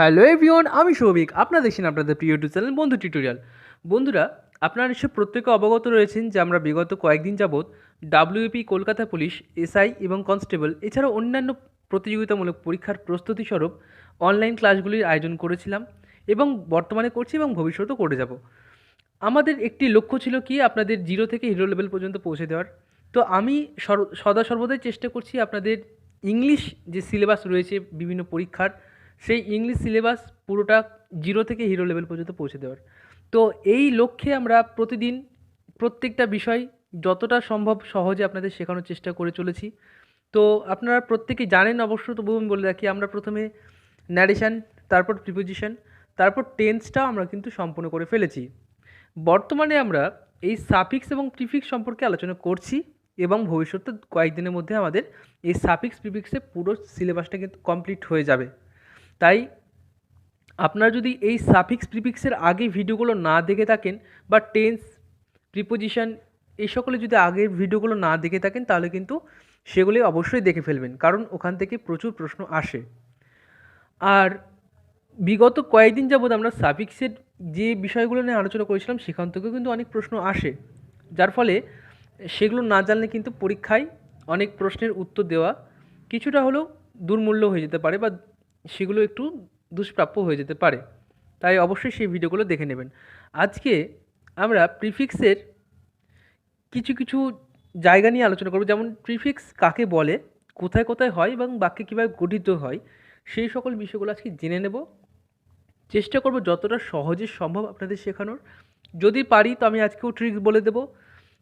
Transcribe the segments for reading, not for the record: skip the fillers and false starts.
Hello everyone, আমি সৌভিক। আপনারা দেখছেন আপনাদের প্রিয় ইউটিউব চ্যানেল বন্ধু টিউটোরিয়াল। বন্ধুরা, আপনারা নিশ্চয়ই প্রত্যেকে অবগত রয়েছেন যে আমরা বিগত কয়েকদিন যাবৎ ডাব্লিউপি কলকাতা পুলিশ, এসআই এবং কনস্টেবল এছাড়াও অন্যান্য প্রতিযোগিতামূলক পরীক্ষার প্রস্তুতি স্বরূপ অনলাইন ক্লাসগুলির আয়োজন করেছিলাম এবং বর্তমানে করছি এবং ভবিষ্যতেও করে যাব। আমাদের একটি লক্ষ্য ছিল কি আপনাদের জিরো থেকে হিরো লেভেল পর্যন্ত পৌঁছে দেওয়ার। তো আমি সদা সর্বদাই চেষ্টা করছি আপনাদের ইংলিশ যে সিলেবাস রয়েছে বিভিন্ন পরীক্ষার, সেই ইংলিশ সিলেবাস পুরোটা জিরো থেকে হিরো লেভেল পর্যন্ত পৌঁছে দেওয়ার। তো এই লক্ষ্যে আমরা প্রতিদিন প্রত্যেকটা বিষয় যতটা সম্ভব সহজে আপনাদের শেখানোর চেষ্টা করে চলেছি। তো আপনারা প্রত্যেকেই জানেন অবশ্য, তবুও আমি বলে রাখি, আমরা প্রথমে ন্যারেশান, তারপর প্রিপোজিশন, তারপর টেন্সটাও আমরা কিন্তু সম্পূর্ণ করে ফেলেছি। বর্তমানে আমরা এই সাফিক্স এবং প্রিফিক্স সম্পর্কে আলোচনা করছি এবং ভবিষ্যতে কয়েকদিনের মধ্যে আমাদের এই সাফিক্স প্রিফিক্সের পুরো সিলেবাসটা কিন্তু কমপ্লিট হয়ে যাবে। তাই আপনারা যদি এই সাফিক্স প্রিফিক্সের আগে ভিডিওগুলো না দেখে থাকেন বা টেন্স, প্রিপোজিশন এই সকলে যদি আগের ভিডিওগুলো না দেখে থাকেন তাহলে কিন্তু সেগুলি অবশ্যই দেখে ফেলবেন, কারণ ওখান থেকে প্রচুর প্রশ্ন আসে। আর বিগত কয়েকদিন যাবৎ আমরা সাফিক্সের যে বিষয়গুলো নিয়ে আলোচনা করেছিলাম সেখান থেকেও কিন্তু অনেক প্রশ্ন আসে, যার ফলে সেগুলো না জানলে কিন্তু পরীক্ষায় অনেক প্রশ্নের উত্তর দেওয়া কিছুটা হলেও দুর্মূল্য হয়ে যেতে পারে বা সেগুলো একটু দুষ্প্রাপ্য হয়ে যেতে পারে। তাই অবশ্যই সেই ভিডিওগুলো দেখে নেবেন। আজকে আমরা প্রিফিক্সের কিছু কিছু জায়গা নিয়ে আলোচনা করব, যেমন প্রিফিক্স কাকে বলে, কোথায় কোথায় হয় এবং বাক্যে কীভাবে গঠিত হয়, সেই সকল বিষয়গুলো আজকে জেনে নেব। চেষ্টা করব যতটা সহজে সম্ভব আপনাদের শেখানোর। যদি পারি তো আমি আজকেও ট্রিক্স বলে দেবো।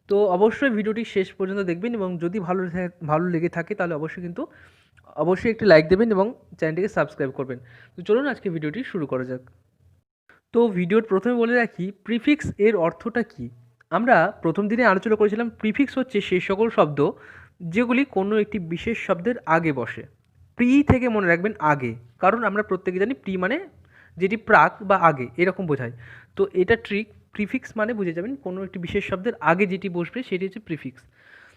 তো অবশ্যই ভিডিওটি শেষ পর্যন্ত দেখবেন এবং যদি ভালো লেগে থাকে তাহলে অবশ্যই একটি লাইক দেবেন এবং চ্যানেলটিকে সাবস্ক্রাইব করবেন। তো চলুন আজকে ভিডিওটি শুরু করা যাক। তো ভিডিওর প্রথমে বলে রাখি প্রিফিক্স এর অর্থটা কী। আমরা প্রথম দিনে আলোচনা করেছিলাম প্রিফিক্স হচ্ছে সেই সকল শব্দ যেগুলি কোনো একটি বিশেষ শব্দের আগে বসে। প্রি থেকে মনে রাখবেন আগে, কারণ আমরা প্রত্যেকে জানি প্রি মানে যেটি প্রাক বা আগে এরকম বোঝায়। তো এটা প্রিফিক্স মানে বুঝে যাবেন কোনো একটি বিশেষ শব্দের আগে যেটি বসবে সেটি হচ্ছে প্রিফিক্স।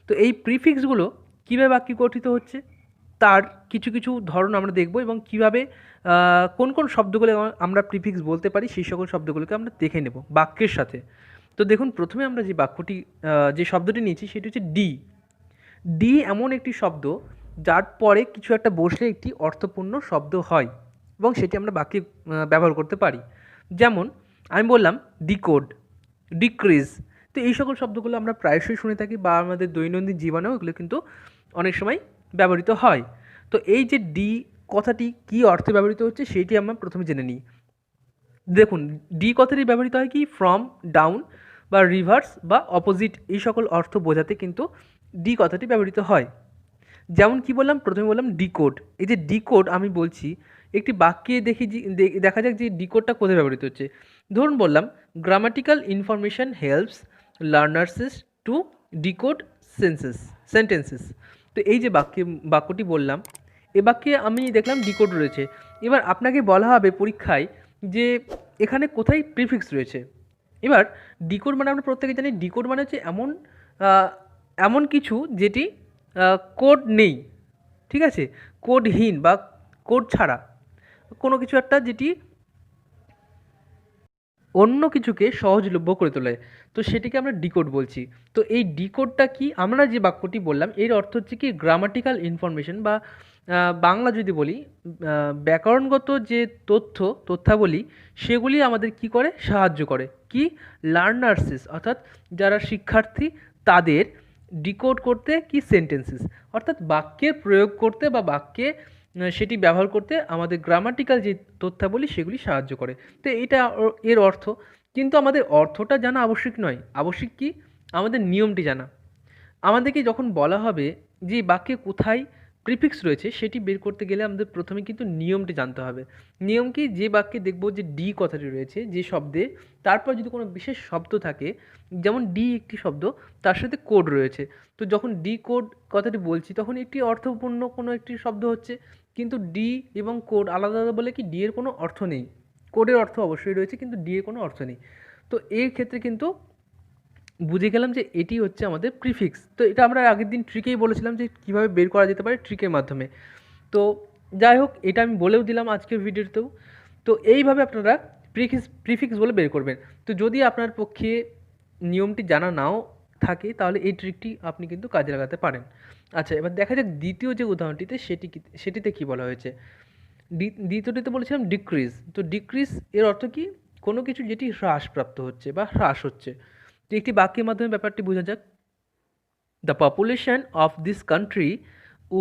তো এই প্রিফিক্সগুলো কীভাবে বাক্য গঠিত হচ্ছে তার কিছু কিছু ধরন আমরা দেখব এবং কীভাবে কোন কোন শব্দগুলো আমরা প্রিফিক্স বলতে পারি সেই সকল শব্দগুলোকে আমরা দেখে নেব বাক্যের সাথে। তো দেখুন, প্রথমে আমরা যে শব্দটি নিয়েছি সেটি হচ্ছে ডি। ডি এমন একটি শব্দ যার পরে কিছু একটা বসলে একটি অর্থপূর্ণ শব্দ হয় এবং সেটি আমরা বাক্যে ব্যবহার করতে পারি। যেমন আমি বললাম ডিকোড, ডিক্রিজ। তো এই সকল শব্দগুলো আমরা প্রায়শই শুনে থাকি বা আমাদের দৈনন্দিন জীবনেও এগুলো কিন্তু অনেক সময় ব্যবহৃত হয়। তো এই যে ডি কথাটি কী অর্থে ব্যবহৃত হচ্ছে সেইটি আমরা প্রথমে জেনে নিই। দেখুন, ডি কথাটি ব্যবহৃত হয় কি ফ্রম, ডাউন বা রিভার্স বা অপোজিট এই সকল অর্থ বোঝাতে কিন্তু ডি কথাটি ব্যবহৃত হয়। যেমন কি বললাম, প্রথমে বললাম ডিকোড। এই যে ডিকোড আমি বলছি একটি বাক্যে দেখা যাক যে ডিকোডটা কোথায় ব্যবহৃত হচ্ছে। ধরুন বললাম grammatical information helps learners to decode sentences. তো এই যে বাক্যটি বললাম, এ বাক্যে আমি দেখলাম ডিকোড রয়েছে। এবার আপনাকে বলা হবে পরীক্ষায় যে এখানে কোথায় প্রিফিক্স রয়েছে। এবার ডিকোড মানে আমরা প্রত্যেকে জানি ডিকোড মানে হচ্ছে এমন কিছু যেটি কোড নেই, ঠিক আছে, কোডহীন বা কোড ছাড়া কোনো কিছু একটা যেটি অন্য কিছুকে সহজলভ্য করে তোলে, তো সেটিকে আমরা ডিকোড বলছি। তো এই ডিকোডটা কি, আমরা যে বাক্যটি বললাম এর অর্থ হচ্ছে কি গ্রামাটিক্যাল ইনফরমেশন বা বাংলা যদি বলি ব্যাকরণগত যে তথ্যাবলী সেগুলি আমাদের কি করে সাহায্য করে কি লার্নার্সেস অর্থাৎ যারা শিক্ষার্থী তাদের ডিকোড করতে কি সেন্টেন্সেস অর্থাৎ বাক্যের প্রয়োগ করতে বা বাক্যে সেটি ব্যবহার করতে আমাদের গ্রামাটিক্যাল যে তথ্যাবলী সেগুলি সাহায্য করে। তো এটা এর অর্থ, কিন্তু আমাদের অর্থটা জানা আবশ্যিক নয়। আবশ্যিক কি আমাদের নিয়মটি জানা। আমাদেরকে যখন বলা হবে যে বাক্যে কোথায় প্রিফিক্স রয়েছে সেটি বের করতে গেলে আমাদের প্রথমে কিন্তু নিয়মটি জানতে হবে। নিয়ম কি, যে বাক্যে দেখব যে ডি কথাটি রয়েছে যে শব্দে, তারপর যদি কোনো বিশেষ শব্দ থাকে, যেমন ডি একটি শব্দ তার সাথে কোড রয়েছে, তো যখন ডি কোড কথাটি বলছি তখন একটি অর্থপূর্ণ কোনো একটি শব্দ হচ্ছে, কিন্তু ডি এবং কোড আলাদা আলাদা বলে কি ডি এর কোনো অর্থ নেই। কোডের অর্থ অবশ্যই রয়েছে কিন্তু ডি এর কোনো অর্থ নেই। তো এর ক্ষেত্রে কিন্তু বুঝে গেলাম যে এটি হচ্ছে আমাদের প্রিফিক্স। তো এটা আমরা আগের দিন ট্রিকেই বলেছিলাম যে কীভাবে বের করা যেতে পারে ট্রিকের মাধ্যমে। তো যাই হোক, এটা আমি বলেও দিলাম আজকের ভিডিওতেও। তো এইভাবে আপনারা প্রিফিক্স বলে বের করবেন। তো যদি আপনার পক্ষে নিয়মটি জানা নাও থাকে তাহলে এই ট্রিকটি আপনি কিন্তু কাজে লাগাতে পারেন। আচ্ছা, এবার দেখা যাক দ্বিতীয় যে উদাহরণটিতে সেটিতে কি বলা হয়েছে। দ্বিতীয়টিতে বলেছিলাম ডিক্রিজ। তো ডিক্রিজ এর অর্থ কি? কোনো কিছু যেটি হ্রাসপ্রাপ্ত হচ্ছে বা হ্রাস হচ্ছে। তো একটি বাক্যের মাধ্যমে ব্যাপারটি বোঝা যাক। The population of this country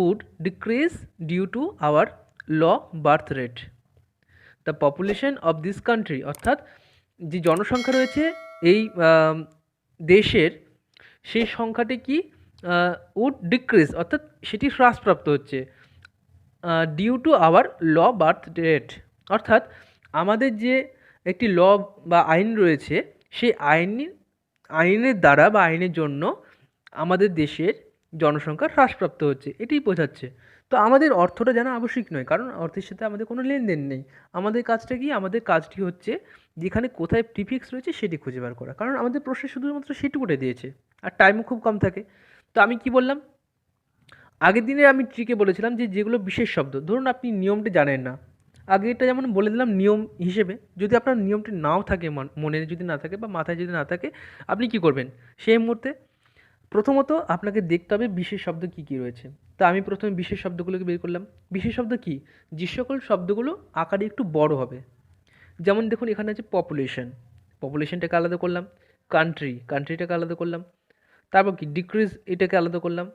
would decrease due to our low birth rate. The population of this country অর্থাৎ যে জনসংখ্যা রয়েছে এই দেশের, সেই সংখ্যাটি কি উড ডিক্রিজ অর্থাৎ সেটি হ্রাসপ্রাপ্ত হচ্ছে due to our low birth rate, অর্থাৎ আমাদের যে একটি ল বা আইন রয়েছে সেই আইনের দ্বারা বা আইনের জন্য আমাদের দেশের জনসংখ্যা হ্রাসপ্রাপ্ত হচ্ছে, এটিই বোঝাচ্ছে। তো আমাদের অর্থটা জানা আবশ্যিক নয়, কারণ অর্থের সাথে আমাদের কোনো লেনদেন নেই। আমাদের কাজটা কি? আমাদের কাজটি হচ্ছে যেখানে কোথায় প্রিফিক্স রয়েছে সেটি খুঁজে বার করা, কারণ আমাদের প্রশ্নে শুধুমাত্র সেটুকুটাই দিয়েছে আর টাইমও খুব কম থাকে। তো আমি কি বললাম, আগের দিনে আমি ট্রিকে বলেছিলাম যে যেগুলো বিশেষ শব্দ, ধরুন আপনি নিয়মটি জানেন না, আগেরটা যেমন বলে দিলাম নিয়ম হিসেবে, যদি আপনার নিয়মটি নাও থাকে, মনে যদি না থাকে বা মাথায় যদি না থাকে, আপনি কি করবেন সেই মুহূর্তে? প্রথমত আপনাকে দেখতে হবে বিশেষ শব্দ কী কী রয়েছে। তা আমি প্রথমে বিশেষ শব্দগুলোকে বের করলাম। বিশেষ শব্দ কী? যে সকল শব্দগুলো আকারে একটু বড় হবে। যেমন দেখুন এখানে আছে পপুলেশন, পপুলেশনটাকে আলাদা করলাম। কান্ট্রিটাকে আলাদা করলাম। তারপর কি ডিক্রিজ, এটাকে আলাদা করলাম।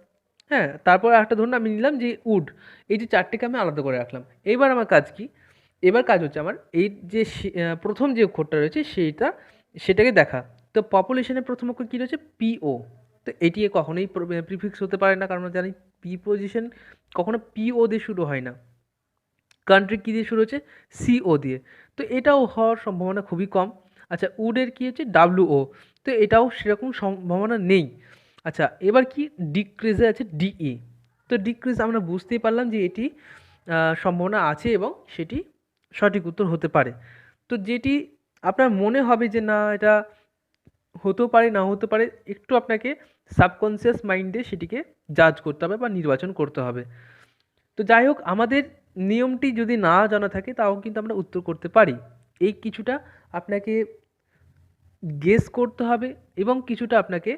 হ্যাঁ, তারপর একটা ধরুন আমি নিলাম যে উড, এই যে চারটেকে আমি আলাদা করে রাখলাম। এবার আমার কাজ কি? এবার কাজ হচ্ছে আমার এই যে প্রথম যে অক্ষরটা রয়েছে সেটাকে দেখা। তো পপুলেশনের প্রথম অক্ষর কী রয়েছে? পিও। তো এটি কখনোই প্রিফিক্স হতে পারে না, কারণ আমরা জানি প্রিপোজিশন কখনো পিও দিয়ে শুরু হয় না। কান্ট্রি কী দিয়ে শুরু হচ্ছে? সিও দিয়ে। তো এটাও হওয়ার সম্ভাবনা খুবই কম। আচ্ছা, উডের কী হচ্ছে? ডাব্লিউও। তো এটাও সেরকম সম্ভাবনা নেই। আচ্ছা, এবার কি ডিক্রিজে আছে ডিই। তো ডিক্রিজ আমরা বুঝতেই পারলাম যে এটি সম্ভাবনা আছে এবং সেটি সঠিক উত্তর হতে পারে। তো যেটি আপনার মনে হবে যে না এটা হতেও পারে, নাও হতে পারে, একটু আপনাকে সাবকনসিয়াস মাইন্ডে সেটিকে জাজ করতে হবে বা নির্বাচন করতে হবে। তো যাই হোক, আমাদের নিয়মটি যদি না জানা থাকে তাও কিন্তু আমরা উত্তর করতে পারি। এই কিছুটা আপনাকে গেস করতে হবে এবং কিছুটা আপনাকে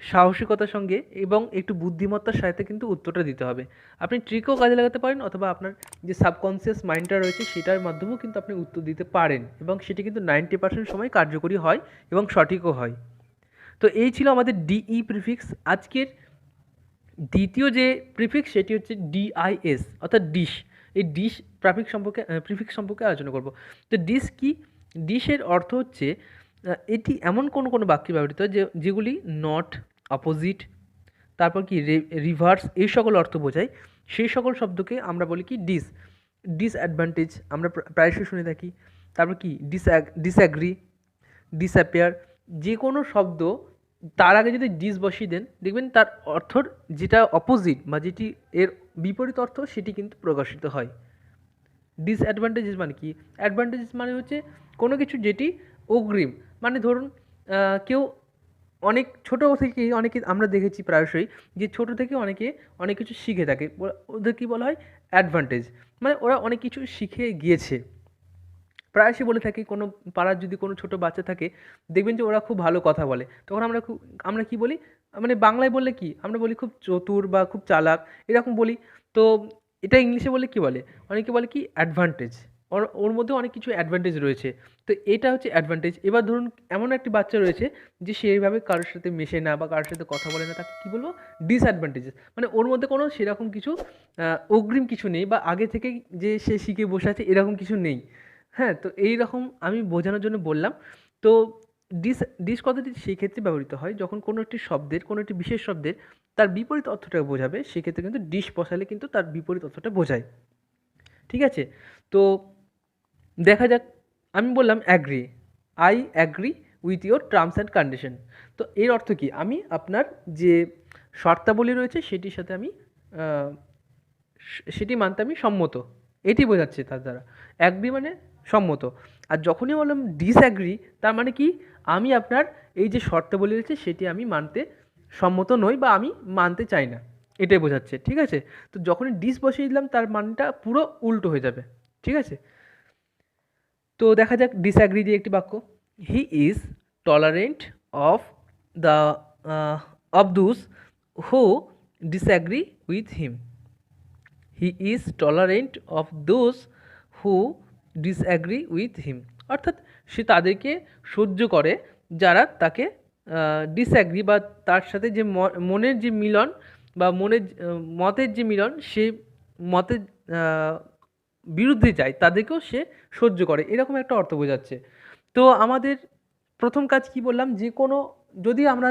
সাহসিকতার সঙ্গে এবং একটু বুদ্ধিমত্তার সাথে কিন্তু উত্তরটা দিতে হবে। আপনি ট্রিকও কাজে লাগাতে পারেন, অথবা আপনার যে সাবকনসিয়াস মাইন্ডটা রয়েছে সেটার মাধ্যমেও কিন্তু আপনি উত্তর দিতে পারেন, এবং সেটি কিন্তু 90% সময় কার্যকরী হয় এবং সঠিকও হয়। তো এই ছিল আমাদের ডিই প্রিফিক্স। আজকের দ্বিতীয় যে প্রিফিক্স সেটি হচ্ছে ডিআইএস অর্থাৎ ডিশ। এই ডিশ প্রিফিক্স সম্পর্কে আলোচনা করব। তো ডিশ কি? ডিশের অর্থ হচ্ছে এটি এমন কোনো বাক্যে ব্যবহৃত হয় যেগুলি নট, অপোজিট, তারপর কি রিভার্স, এই সকল অর্থ বোঝায়। সেই সকল শব্দকে আমরা বলি কি ডিস। ডিসঅ্যাডভান্টেজ আমরা প্রায়শই শুনে থাকি। তারপর কি ডিসঅ্যাগ্রি, ডিসঅ্যাপিয়ার। যে কোনো শব্দ তার আগে যদি ডিস বসিয়ে দেন, দেখবেন তার অর্থর যেটা অপোজিট বা যেটি এর বিপরীত অর্থ সেটি কিন্তু প্রকাশিত হয়। ডিসঅ্যাডভান্টেজেস মানে কি? অ্যাডভান্টেজেস মানে হচ্ছে কোনো কিছু যেটি অগ্রিম। মানে ধরুন কেউ অনেক ছোটো থেকেই অনেকে আমরা দেখেছি প্রায়শই যে ছোটো থেকে অনেকে অনেক কিছু শিখে থাকে, ওদের কী বলা হয়? অ্যাডভান্টেজ। মানে ওরা অনেক কিছু শিখে গিয়েছে। প্রায়শই বলে থাকি, কোনো পাড়ার যদি কোনো ছোটো বাচ্চা থাকে, দেখবেন যে ওরা খুব ভালো কথা বলে, তখন আমরা কী বলি? মানে বাংলায় বললে কি আমরা বলি? খুব চতুর বা খুব চালাক, এরকম বলি। তো এটা ইংলিশে বললে কী বলে? অনেকে বলে কি অ্যাডভান্টেজ। ওর মধ্যে অনেক কিছু অ্যাডভান্টেজ রয়েছে। তো এটা হচ্ছে অ্যাডভান্টেজ। এবার ধরুন এমন একটি বাচ্চা রয়েছে যে সেইভাবে কারোর সাথে মেশে না বা কারোর সাথে কথা বলে না, তাকে কী বলবো? ডিসঅ্যাডভান্টেজেস। মানে ওর মধ্যে কোনো সেরকম কিছু অগ্রিম কিছু নেই বা আগে থেকেই যে সে শিখে বসে আছে এরকম কিছু নেই। হ্যাঁ, তো এইরকম আমি বোঝানোর জন্য বললাম। তো ডিস কথাটি সেই ক্ষেত্রে ব্যবহৃত হয় যখন কোনো একটি বিশেষ শব্দের তার বিপরীত অর্থটাকে বোঝাবে, সেক্ষেত্রে কিন্তু ডিস বসালে কিন্তু তার বিপরীত অর্থটা বোঝায়। ঠিক আছে? তো দেখা যাক, আমি বললাম agree, I agree with your terms and condition. তো এর অর্থ কি? আমি আপনার যে শর্তাবলী রয়েছে সেটির সাথে আমি সেটি মানতে আমি সম্মত, এটি বোঝাচ্ছে তার দ্বারা। অ্যাগ্রি মানে সম্মত। আর যখনই বললাম ডিসঅ্যাগ্রি, তার মানে কি? আমি আপনার এই যে শর্তাবলী রয়েছে সেটি আমি মানতে সম্মত নই বা আমি মানতে চাই না, এটাই বোঝাচ্ছে। ঠিক আছে? তো যখনই ডিস বসিয়ে দিলাম তার মানটা পুরো উল্টো হয়ে যাবে। ঠিক আছে? তো দেখা যাক ডিসঅ্যাগ্রি দিয়ে একটি বাক্য, he is tolerant of the of those who disagree with him. He is tolerant of those who disagree with him, অর্থাৎ সে তাদেরকে সহ্য করে যারা তাকে ডিসঅ্যাগ্রি বা তার সাথে যে মনের যে মিলন বা মনের মতের যে মিলন, সে মতের বিরুদ্ধে যায় তাদেরকেও সে সহ্য করে, এরকম একটা অর্থ বোঝাচ্ছে। তো আমাদের প্রথম কাজ কি বললাম, যে কোনো যদি আমরা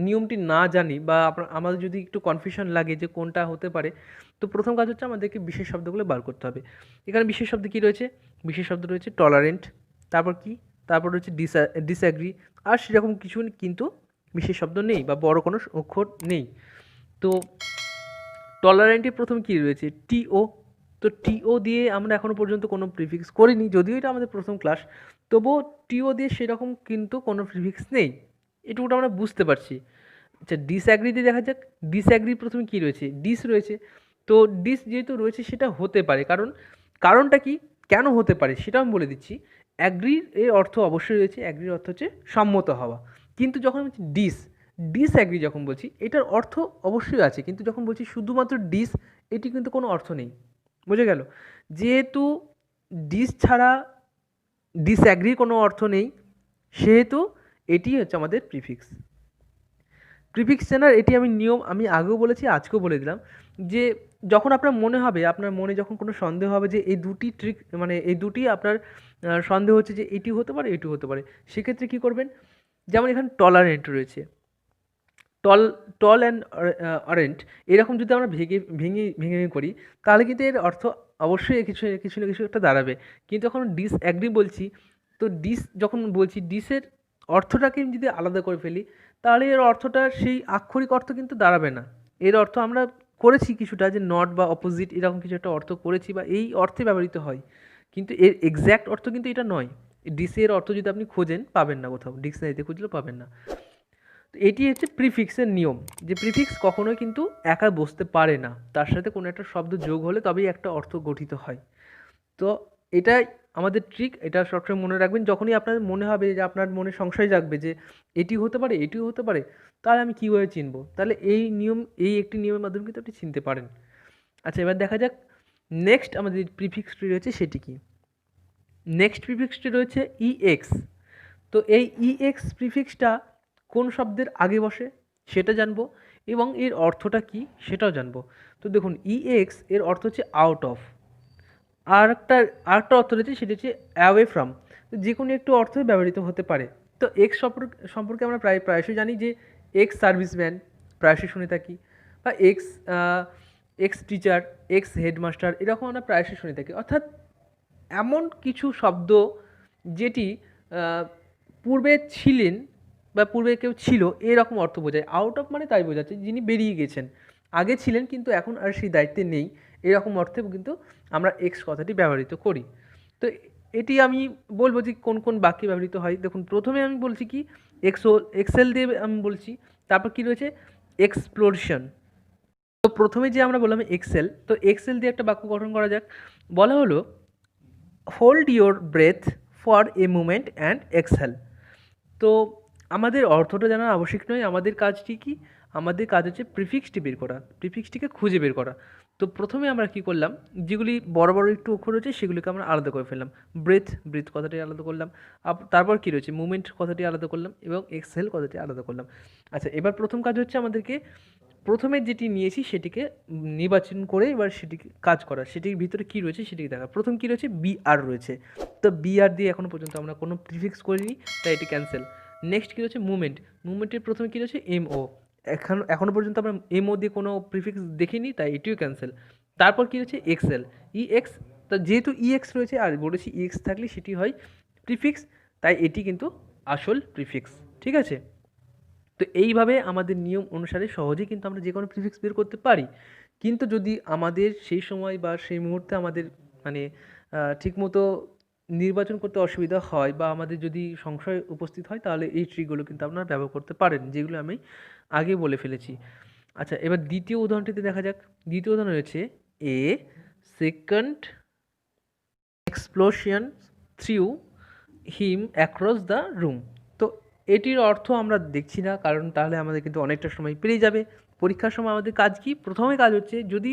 নিয়মটি না জানি বা আমাদের যদি একটু কনফিউশন লাগে যে কোনটা হতে পারে, তো প্রথম কাজ হচ্ছে আমাদেরকে বিশেষ শব্দগুলো বার করতে হবে। এখানে বিশেষ শব্দ কী রয়েছে? বিশেষ শব্দ রয়েছে টলারেন্ট, তারপর কি, তারপর রয়েছে ডিসঅ্যাগ্রি, আর সেরকম কিছু কিন্তু বিশেষ শব্দ নেই বা বড় কোনো অক্ষর নেই। তো টলারেন্টের প্রথম কী রয়েছে? টিও। তো টিও দিয়ে আমরা এখনও পর্যন্ত কোনো প্রিফিক্স করিনি, যদিও এটা আমাদের প্রথম ক্লাস, তবুও টিও দিয়ে সেরকম কিন্তু কোনো প্রিফিক্স নেই, এটুকুটা আমরা বুঝতে পারছি। আচ্ছা, ডিসঅ্যাগ্রি দিয়ে দেখা যাক। ডিসঅ্যাগ্রির প্রথমে কী রয়েছে? ডিস রয়েছে। তো ডিস যেহেতু রয়েছে সেটা হতে পারে, কারণটা কি, কেন হতে পারে সেটা আমি বলে দিচ্ছি। অ্যাগ্রির এর অর্থ অবশ্যই রয়েছে, অ্যাগ্রির অর্থ হচ্ছে সম্মত হওয়া, কিন্তু যখন বলছি ডিসঅ্যাগ্রি যখন বলছি এটার অর্থ অবশ্যই আছে, কিন্তু যখন বলছি শুধুমাত্র ডিস, এটি কিন্তু কোনো অর্থ নেই। বুঝে গেল? যেহেতু ডিস ছাড়া ডিসঅ্যাগ্রির কোনো অর্থ নেই, সেহেতু এটি হচ্ছে আমাদের প্রিফিক্স। প্রিফিক্স চেনার এটি নিয়ম আমি আগেও বলেছি, আজকেও বলে দিলাম, যে যখন আপনার মনে হবে, আপনার মনে যখন কোনো সন্দেহ হবে যে এই দুটি ট্রিক মানে এই দুটি আপনার সন্দেহ হচ্ছে যে এটি হতে পারে এটি হতে পারে, সেক্ষেত্রে কী করবেন? যেমন এখানে টলারেন্ট রয়েছে, টল অ্যান্ড অরেন্ট, এরকম যদি আমরা ভেঙে করি, তাহলে কিন্তু এর অর্থ অবশ্যই কিছু না কিছু একটা দাঁড়াবে। কিন্তু যখন ডিসঅ্যাগ্রি বলছি, তো যখন বলছি ডিসের অর্থটাকে যদি আলাদা করে ফেলি, তাহলে এর অর্থটা সেই আক্ষরিক অর্থ কিন্তু দাঁড়াবে না। এর অর্থ আমরা করেছি কিছুটা, যে নট বা অপোজিট এরকম কিছু একটা অর্থ করেছি বা এই অর্থে ব্যবহৃত হয়, কিন্তু এর এক্স্যাক্ট অর্থ কিন্তু এটা নয়। ডিসের অর্থ যদি আপনি খোঁজেন, পাবেন না, কোথাও ডিকশনারিতে খুঁজলেও পাবেন না। তো এটি হচ্ছে প্রিফিক্সের নিয়ম, যে প্রিফিক্স কখনোই কিন্তু একা বসতে পারে না, তার সাথে কোনো একটা শব্দ যোগ হলে তবেই একটা অর্থ গঠিত হয়। তো এটাই আমাদের ট্রিক, এটা সবসময় মনে রাখবেন। যখনই আপনার মনে হবে যে আপনার মনে সংশয় জাগবে যে এটি হতে পারে এটিও হতে পারে, তাহলে আমি কীভাবে চিনবো? তাহলে এই একটি নিয়মের মাধ্যমে কিন্তু আপনি চিনতে পারেন। আচ্ছা, এবার দেখা যাক নেক্সট আমাদের প্রিফিক্সটি রয়েছে সেটি কি। নেক্সট প্রিফিক্সটি রয়েছে ইএক্স। তো এই ইএক্স প্রিফিক্সটা কোন শব্দের আগে বসে সেটা জানবো, এবং এর অর্থটা কি সেটাও জানবো। তো দেখুন, ইএক্স এর অর্থ হচ্ছে আউট অফ। আরেকটা অর্থ রয়েছে, সেটা হচ্ছে অ্যাওয়ে ফ্রম। যে কোনো একটু অর্থে ব্যবহৃত হতে পারে। তো এক্স সম্পর্কে আমরা প্রায়শই জানি যে এক্স সার্ভিসম্যান, প্রায়শই শুনে থাকি, বা এক্স টিচার, এক্স হেডমাস্টার, এরকম আমরা প্রায়শই শুনে থাকি। অর্থাৎ এমন কিছু শব্দ যেটি পূর্বে ছিলেন বা পূর্বে কেউ ছিল, এরকম অর্থ বোঝায়। আউট অফ মানে তাই বোঝাচ্ছে যিনি বেরিয়ে গেছেন, আগে ছিলেন কিন্তু এখন আর সেই দায়িত্বে নেই, এরকম অর্থে কিন্তু আমরা এক্স কথাটি ব্যবহৃত করি। তো এটি আমি বলবো যে কোন কোন বাক্যে ব্যবহৃত হয়। দেখুন, প্রথমে আমি বলছি কি এক্সেল দিয়ে আমি বলছি, তারপর কি রয়েছে এক্সপ্লোরেশন। তো প্রথমে যে আমরা বললাম এক্সেল, তো এক্সেল দিয়ে একটা বাক্য গঠন করা যাক। বলা হলো hold your breath for a moment and exhale. তো আমাদের অর্থটা জানা আবশ্যিক নয়, আমাদের কাজটি কি, আমাদের কাজ হচ্ছে প্রিফিক্সটি বের করা, প্রিফিক্সটিকে খুঁজে বের করা। তো প্রথমে আমরা কি করলাম, যেগুলি বড় বড় একটু অক্ষর রয়েছে সেগুলিকে আমরা আলাদা করে ফেললাম। ব্রেথ কথাটি আলাদা করলাম, তারপর কি রয়েছে মুভমেন্ট কথাটি আলাদা করলাম, এবং এক্সহেল কথাটি আলাদা করলাম। আচ্ছা, এবার প্রথম কাজ হচ্ছে আমাদেরকে প্রথমে যেটি নিয়েছি সেটিকে নির্বাচন করে এবার সেটিকে কাজ করা, সেটির ভিতরে কী রয়েছে সেটিকে দেখা। প্রথম কী রয়েছে, বিআর রয়েছে। তো বিআর দিয়ে এখনও পর্যন্ত আমরা কোনো প্রিফিক্স করিনি, তাই এটি ক্যান্সেল। নেক্সট কী রয়েছে, মুভমেন্টের প্রথমে কী রয়েছে, এমও। এখনও পর্যন্ত আমরা এমও দিয়ে কোনো প্রিফিক্স দেখিনি, তাই এটিও ক্যান্সেল। তারপর কী রয়েছে, এক্সেল, ইএক্স। তা যেহেতু ইএক্স রয়েছে আর বলেছি ইএক্স থাকলে সেটি হয় প্রিফিক্স, তাই এটি কিন্তু আসল প্রিফিক্স। ঠিক আছে? তো এইভাবে আমাদের নিয়ম অনুসারে সহজেই কিন্তু আমরা যে কোনো প্রিফিক্স বের করতে পারি। কিন্তু যদি আমাদের সেই সময় বা সেই মুহূর্তে আমাদের মানে ঠিকমতো নির্বাচন করতে অসুবিধা হয় বা আমাদের যদি সংশয় উপস্থিত হয়, তাহলে এই ট্রিকগুলো কিন্তু আপনারা ব্যবহার করতে পারেন, যেগুলো আমি আগে বলে ফেলেছি। আচ্ছা, এবার দ্বিতীয় উদাহরণটিতে দেখা যাক। দ্বিতীয় উদাহরণ রয়েছে a second explosion threw him across the room. তো এটির অর্থ আমরা দেখছি না, কারণ তাহলে আমাদের কিন্তু অনেকটা সময় পেরিয়ে যাবে। পরীক্ষার সময় আমাদের কাজ কি? প্রথমে কাজ হচ্ছে যদি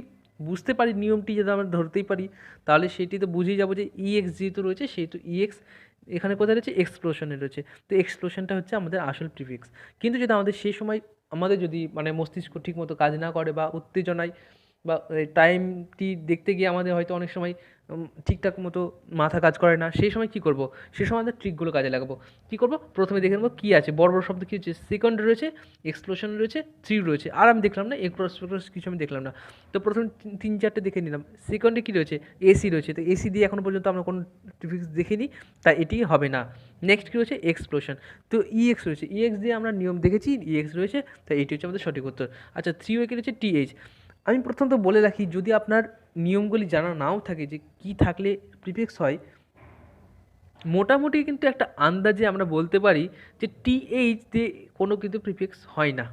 বুঝতে পারি নিয়মটি, যদি আমরা ধরতেই পারি, তাহলে সেটি তো বুঝেই যাবো যে ইএক্স যেহেতু রয়েছে সেহেতু ইএক্স এখানে কোথায় রয়েছে? এক্সপ্লোশনে রয়েছে। তো এক্সপ্লোশনটা হচ্ছে আমাদের আসল প্রিফিক্স। কিন্তু যদি আমাদের সেই সময় আমাদের যদি মানে মস্তিষ্ক ঠিকমতো কাজ না করে বা উত্তেজনায় বা টাইমটি দেখতে গিয়ে আমাদের হয়তো অনেক সময় ঠিকঠাক মতো মাথা কাজ করে না, সেই সময় কী করব? সেই সময় আমাদের ট্রিকগুলো কাজে লাগাবো। কী করব? প্রথমে দেখে নেবো কী আছে, বড় বড় শব্দ কী হচ্ছে, সেকেন্ড রয়েছে, এক্সপ্লোশন রয়েছে, থ্রি রয়েছে, আর আমি দেখলাম না এক্সপ্লোস কিছু আমি দেখলাম না। তো প্রথমে তিন চারটে দেখে নিলাম। সেকেন্ডে কী রয়েছে? এসি রয়েছে। তো এসি দিয়ে এখনও পর্যন্ত আমরা কোনো প্রিফিক্স দেখিনি, তাই এটি হবে না। নেক্সট কী রয়েছে? এক্সপ্লোশন। তো ইএক্স রয়েছে, ইএক্স দিয়ে আমরা নিয়ম দেখেছি, ইএক্স রয়েছে, তাই এটি হচ্ছে আমাদের সঠিক উত্তর। আচ্ছা, থ্রি ওয়ে কী রয়েছে? টিএইচ। আমি প্রথমত বলে রাখি, যদি আপনার নিয়মগুলি জানা নাও থাকে যে কী থাকলে প্রিফিক্স হয়, মোটামুটি কিন্তু একটা আন্দাজে আমরা বলতে পারি যে টিএইচ দিয়ে কোনো কিন্তু প্রিফিক্স হয় না,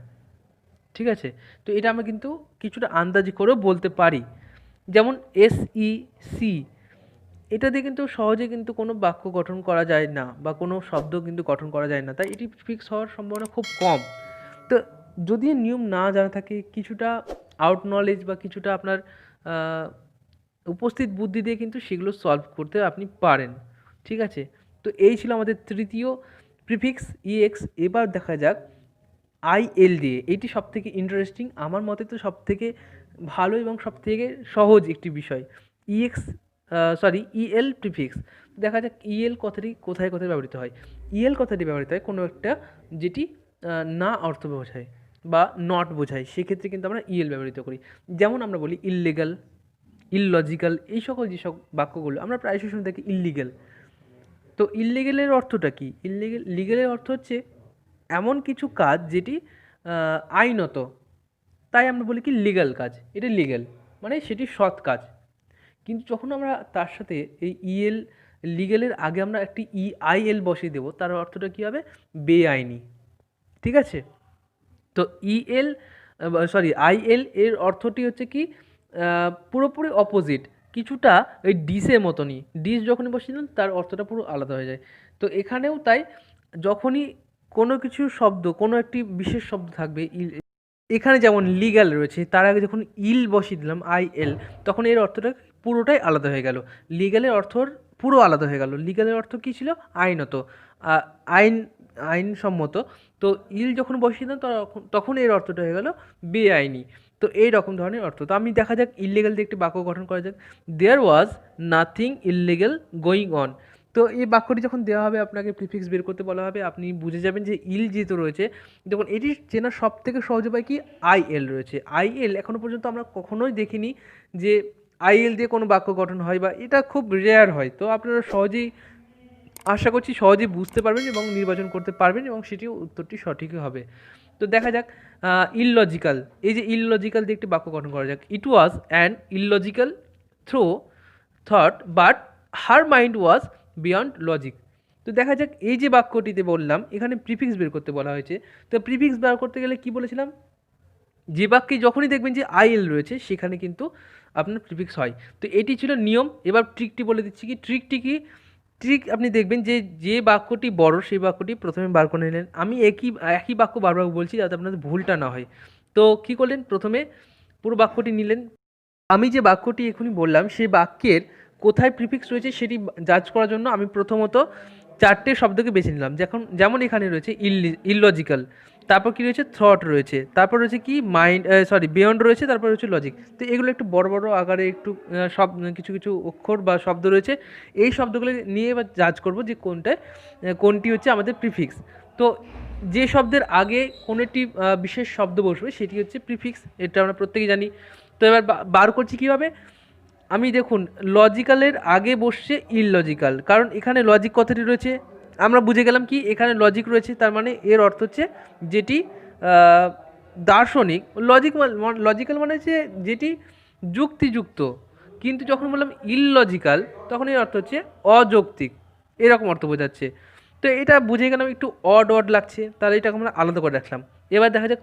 ঠিক আছে? তো এটা আমরা কিন্তু কিছুটা আন্দাজি করেও বলতে পারি। যেমন SEC, এটা দিয়ে কিন্তু সহজে কিন্তু কোনো বাক্য গঠন করা যায় না বা কোনো শব্দ কিন্তু গঠন করা যায় না, তাই এটি ফিক্স হওয়ার সম্ভাবনা খুব কম। তো যদি নিয়ম না জানা থাকে, কিছুটা আউট নলেজ বা কিছুটা আপনার উপস্থিত বুদ্ধি দিয়ে কিন্তু সেগুলো সলভ করতে আপনি পারেন, ঠিক আছে? তো এই ছিল আমাদের তৃতীয় প্রিফিক্স ইএক্স। এবার দেখা যাক আইএল দিয়ে। এইটি সবথেকে ইন্টারেস্টিং, আমার মতে তো সবথেকে ভালো এবং সবথেকে সহজ একটি বিষয়। El prefix. দেখা যাক ইএল কথাটি কোথায় কোথায় ব্যবহৃত হয়। ইএল কথাটি ব্যবহৃত হয় কোনো একটা যেটি না অর্থ বোঝায় বা নট বোঝায়, সেক্ষেত্রে কিন্তু আমরা ইএল ব্যবহৃত করি। যেমন আমরা বলি ইললিগাল, ইললজিক্যাল, এই সকল যেসব বাক্যগুলো আমরা প্রায়শই শুনে থাকি ইললিগাল। তো ইললিগেলের অর্থটা কী? লিগেলের অর্থ হচ্ছে এমন কিছু কাজ যেটি আইনত, তাই আমরা বলি কি লিগ্যাল কাজ, এটা লিগ্যাল মানে সেটি সৎ কাজ। কিন্তু যখন আমরা তার সাথে এই ইএল লিগ্যালের আগে আমরা একটি আইএল বসিয়ে দেবো, তার অর্থটা কী হবে? বেআইনি, ঠিক আছে? তো আইএল এর অর্থটি হচ্ছে কি পুরোপুরি অপোজিট, কিছুটা ওই ডিসের মতনই। ডিস যখনই বসিয়ে দিন তার অর্থটা পুরো আলাদা হয়ে যায়। তো এখানেও তাই, যখনই কোনো কিছু শব্দ, কোনো একটি বিশেষ শব্দ থাকবে, এখানে যেমন লিগ্যাল রয়েছে, তার আগে যখন ইল বসিয়ে দিলাম আইএল, তখন এর অর্থটা পুরোটাই আলাদা হয়ে গেল। লিগ্যালের অর্থ পুরো আলাদা হয়ে গেল। লিগ্যালের অর্থ কী ছিল? আইনত, আইন আইনসম্মত। তো ইল যখন বসিয়ে দিলাম তখন এর অর্থটা হয়ে গেল বেআইনি। তো এই রকম ধরনের অর্থ। তো আমি দেখা যাক ইললিগাল দিয়ে একটি বাক্য গঠন করা যাক। There was nothing illegal going on. তো এই বাক্যটি যখন দেওয়া হবে, আপনাকে প্রিফিক্স বের করতে বলা হবে, আপনি বুঝে যাবেন যে ইল যেহেতু রয়েছে, দেখুন এটি চেনার সব থেকে সহজ উপায় কি? আইএল রয়েছে। আইএল এখনও পর্যন্ত আমরা কখনোই দেখিনি যে আইএল দিয়ে কোনো বাক্য গঠন হয়, বা এটা খুব রেয়ার হয়। তো আপনারা সহজেই, আশা করছি সহজেই বুঝতে পারবেন এবং নির্বাচন করতে পারবেন, এবং সেটিও উত্তরটি সঠিকই হবে। তো দেখা যাক ইললজিক্যাল। এই যে ইললজিক্যাল দিয়ে একটি বাক্য গঠন করা যাক। It was an illogical throw thought but her mind was beyond logic. তো দেখা যাক এই যে বাক্যটিতে বললাম, এখানে প্রিফিক্স বের করতে বলা হয়েছে। তো প্রিফিক্স বের করতে গেলে কি বলেছিলাম? যে বাক্যে যখনই দেখবেন যে আইএল রয়েছে, সেখানে কিন্তু আপনার প্রিফিক্স হয়। তো এটি ছিল নিয়ম। এবার ট্রিকটি বলে দিচ্ছি। কি ট্রিকটি কি? ট্রিক আপনি দেখবেন যে বাক্যটি বড় সেই বাক্যটি প্রথমে বার করে নিলেন। আমি একই বাক্য বারবার বলছি যাতে আপনাদের ভুলটা না হয়। তো কী করলেন? প্রথমে পুরো বাক্যটি নিলেন। আমি যে বাক্যটি এখনই বললাম সেই বাক্যের কোথায় প্রিফিক্স রয়েছে সেটি জাজ করার জন্য আমি প্রথমত চারটে শব্দকে বেছে নিলাম। যেমন এখানে রয়েছে ইললজিক্যাল, তারপর কী রয়েছে? থট রয়েছে, তারপর রয়েছে কি বিয়ন্ড রয়েছে, তারপর রয়েছে লজিক। তো এগুলো একটু বড় বড় আকারে একটু সব কিছু কিছু অক্ষর বা শব্দ রয়েছে। এই শব্দগুলো নিয়ে এবার জাজ করব যে কোনটি হচ্ছে আমাদের প্রিফিক্স। তো যে শব্দের আগে কোনো একটি বিশেষ শব্দ বসবে সেটি হচ্ছে প্রিফিক্স, এটা আমরা প্রত্যেকেই জানি। তো এবার বার করছি কীভাবে? আমি দেখুন লজিক্যালের আগে বসছে ইললজিক্যাল, কারণ এখানে লজিক কথাটি রয়েছে। আমরা বুঝে গেলাম কি এখানে লজিক রয়েছে, তার মানে এর অর্থ হচ্ছে যেটি দার্শনিক। লজিক্যাল মানে হচ্ছে যেটি যুক্তিযুক্ত। কিন্তু যখন বললাম ইললজিক্যাল, তখন এর অর্থ হচ্ছে অযৌক্তিক, এরকম অর্থ বোঝাচ্ছে। তো এটা বুঝে গেলাম, একটু অড লাগছে, তাহলে এটাকে আমরা আলাদা করে রাখলাম। এবার দেখা যাক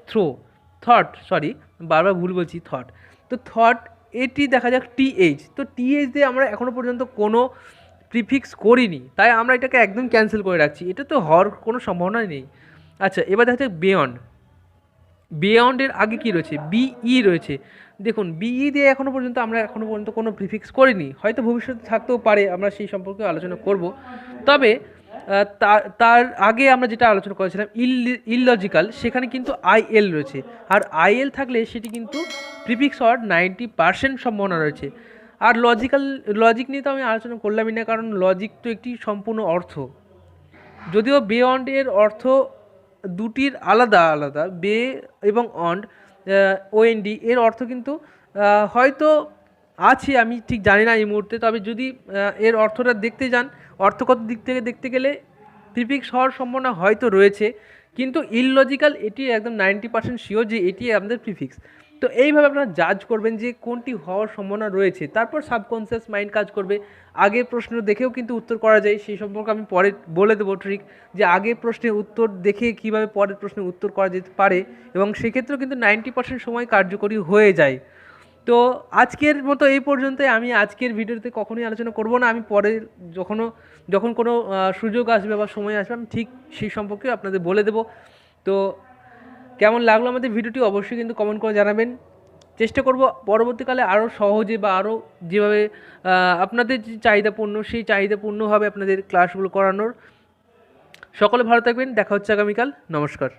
বারবার ভুল বলছি, থট। তো থট এটি দেখা যাক টিএইচ। তো টিএইচ দিয়ে আমরা এখনও পর্যন্ত কোনো প্রিফিক্স করিনি, তাই আমরা এটাকে একদম ক্যান্সেল করে রাখছি, এটা তো হওয়ার কোনো সম্ভাবনাই নেই। আচ্ছা, এবার দেখা যাচ্ছে বিয়ন্ড। বিয়ন্ডের আগে কি রয়েছে? বিই রয়েছে। দেখুন, বিই দিয়ে এখনও পর্যন্ত কোনো প্রিফিক্স করিনি, হয়তো ভবিষ্যতে থাকতেও পারে, আমরা সেই সম্পর্কে আলোচনা করব। তবে তার আগে আমরা যেটা আলোচনা করেছিলাম ইললজিক্যাল, সেখানে কিন্তু আইএল রয়েছে, আর আইএল থাকলে সেটি কিন্তু প্রিফিক্স হওয়ার 90% সম্ভাবনা রয়েছে। আর লজিক নিয়ে তো আমি আলোচনা করলামই না, কারণ লজিক তো একটি সম্পূর্ণ অর্থ, যদিও বিয়ন্ড এর অর্থ দুটির আলাদা আলাদা। বে এবং অন্ড, ওএনডি এর অর্থ কিন্তু হয়তো আছে, আমি ঠিক জানি না এই মুহূর্তে। তবে যদি এর অর্থটা দেখতে যান, অর্থগত দিক থেকে দেখতে গেলে প্রিফিক্স হওয়ার সম্ভাবনা হয়তো রয়েছে, কিন্তু ইললজিক্যাল এটি একদম 90% শিওর যে এটি আমাদের প্রিফিক্স। তো এইভাবে আপনারা জাজ করবেন যে কোনটি হওয়ার সম্ভাবনা রয়েছে, তারপর সাবকনসিয়াস মাইন্ড কাজ করবে। আগের প্রশ্ন দেখেও কিন্তু উত্তর করা যায়, সেই সম্পর্কে আমি পরে বলে দেবো ট্রিক, যে আগের প্রশ্নের উত্তর দেখে কীভাবে পরের প্রশ্নের উত্তর করা যেতে পারে, এবং সেক্ষেত্রেও কিন্তু 90% সময় কার্যকরী হয়ে যায়। তো আজকের মতো এই পর্যন্তই। আমি আজকের ভিডিওতে কখনোই আলোচনা করব না, আমি পরে যখন কোনো সুযোগ আসবে বা সময় আসবে, আমি ঠিক সেই সম্পর্কে আপনাদের বলে দেব। তো কেমন লাগলো আমাদের ভিডিওটি অবশ্যই কিন্তু কমেন্ট করে জানাবেন। চেষ্টা করব পরবর্তীকালে আরও সহজে বা আরও যেভাবে আপনাদের যে চাহিদাপূর্ণ, সেই চাহিদাপূর্ণভাবে আপনাদের ক্লাসগুলো করানোর। সকলে ভালো থাকবেন, দেখা হচ্ছে আগামীকাল। নমস্কার।